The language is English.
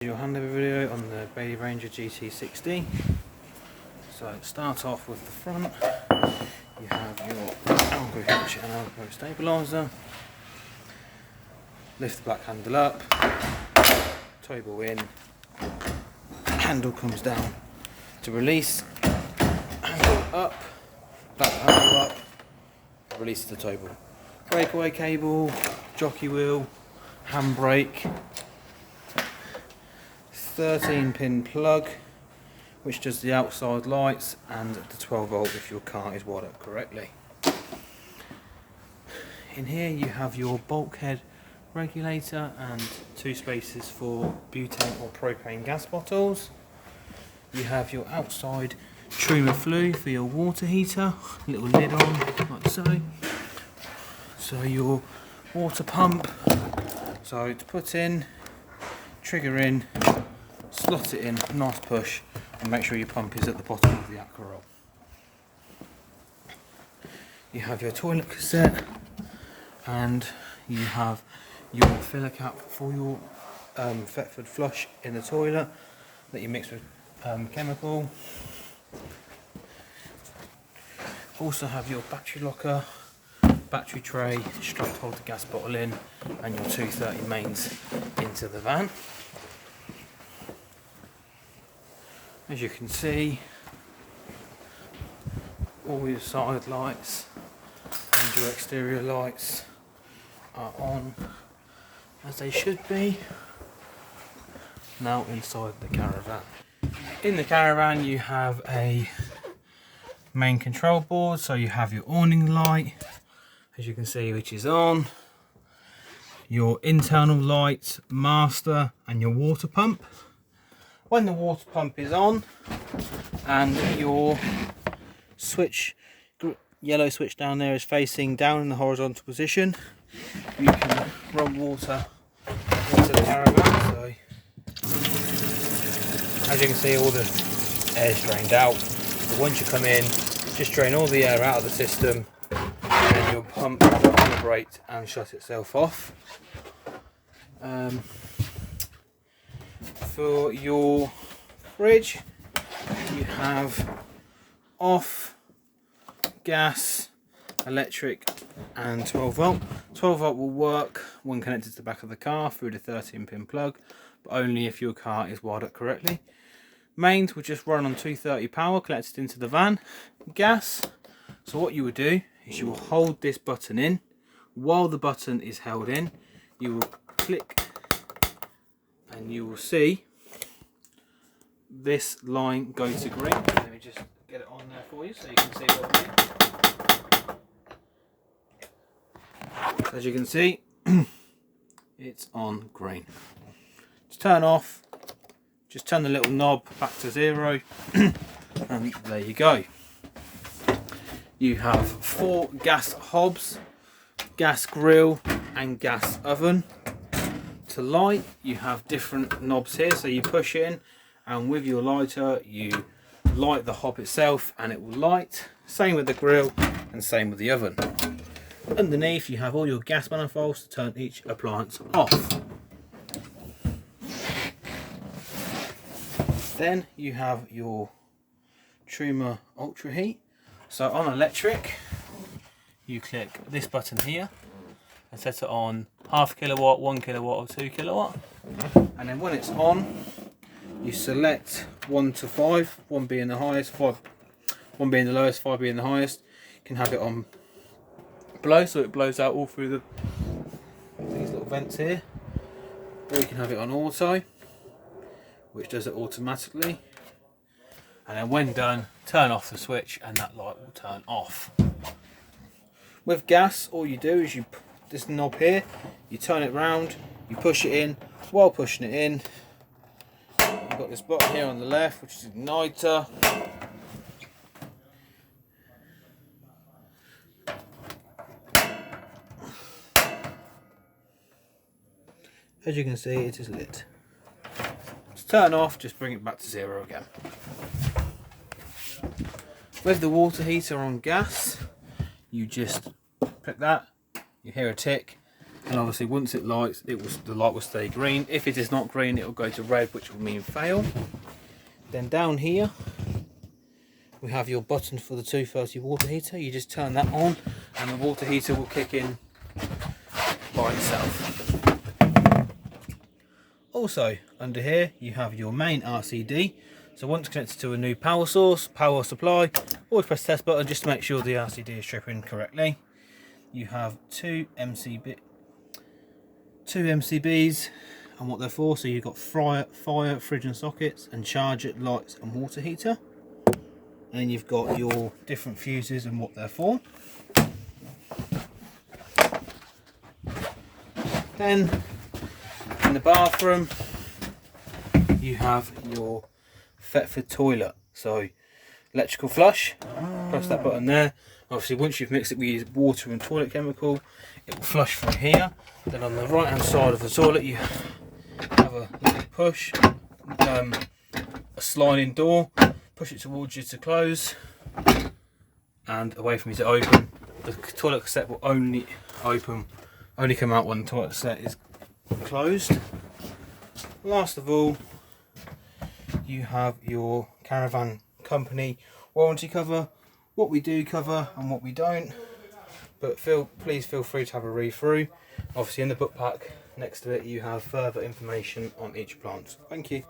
Your handover video on the Bailey Ranger GT60. So start off with the front. You have your elbow hitch and elbow stabiliser. Lift the black handle up, toggle in, handle comes down to release, handle up, back handle up, release the toggle. Breakaway cable, jockey wheel, handbrake, 13-pin plug which does the outside lights, and the 12 volt if your car is wired up correctly. In here you have your bulkhead regulator and 2 spaces for butane or propane gas bottles. You have your outside Truma flue for your water heater, little lid on like so. So your water pump, so to put in, trigger in, slot it in, nice push, and make sure your pump is at the bottom of the aqua roll. You have your toilet cassette, and you have your filler cap for your Thetford flush in the toilet that you mix with chemical. Also have your battery locker, battery tray, strap to hold the gas bottle in, and your 230 mains into the van. As you can see, all your side lights and your exterior lights are on as they should be. Now inside the caravan. In the caravan you have a main control board, so you have your awning light, as you can see, which is on, your internal lights, master, and your water pump. When the water pump is on and your switch, yellow switch down there, is facing down in the horizontal position, you can run water into the caravan. So as you can see, all the air is drained out. But once you come in, just drain all the air out of the system, and then your pump will calibrate and shut itself off. For your fridge, you have off, gas, electric, and 12 volt. 12 volt will work when connected to the back of the car through the 13-pin plug, but only if your car is wired up correctly. Mains will just run on 230 power connected into the van. Gas, so what you would do is you will hold this button in. While the button is held in, you will click and you will see this line go to green. Let me just get it on there for you so you can see what I mean. As you can see, it's on green. To turn off, just turn the little knob back to 0 and there you go. You have 4 gas hobs, gas grill, and gas oven. To light, you have different knobs here, so you push in and with your lighter you light the hob itself and it will light. Same with the grill and same with the oven. Underneath you have all your gas manifolds to turn each appliance off. Then you have your Truma Ultra Heat. So on electric, you click this button here and set it on 0.5 kilowatt, 1 kilowatt or 2 kilowatt. And then when it's on, you select 1 to 5, 1 being the highest, 1 being the lowest, 5 being the highest. You can have it on blow, so it blows out all through these little vents here. Or you can have it on auto, which does it automatically. And then when done, turn off the switch and that light will turn off. With gas, all you do is this knob here, you turn it round, you push it in. While pushing it in, you've got this button here on the left, which is igniter. As you can see, it is lit. To turn off, just bring it back to 0 again. With the water heater on gas, you just click that, you hear a tick, and obviously once it lights, the light will stay green. If it is not green, it will go to red, which will mean fail. Then down here we have your button for the 230 water heater. You just turn that on and the water heater will kick in by itself. Also under here you have your main RCD. So once connected to a new power source, power supply, always press the test button just to make sure the RCD is tripping correctly. You have two MCBs and what they're for. So you've got fire, fridge and sockets, and charger, lights and water heater. And then you've got your different fuses and what they're for. Then in the bathroom you have your Thetford toilet. So electrical flush, press that button there. Obviously once you've mixed it with water and toilet chemical, it will flush from here. Then on the right hand side of the toilet you have a little push, a sliding door, push it towards you to close and away from you to open. The toilet cassette will only come out when the toilet cassette is closed. Last of all, you have your caravan company warranty cover, what we do cover and what we don't, but please feel free to have a read through. Obviously in the book pack next to it you have further information on each plant. Thank you.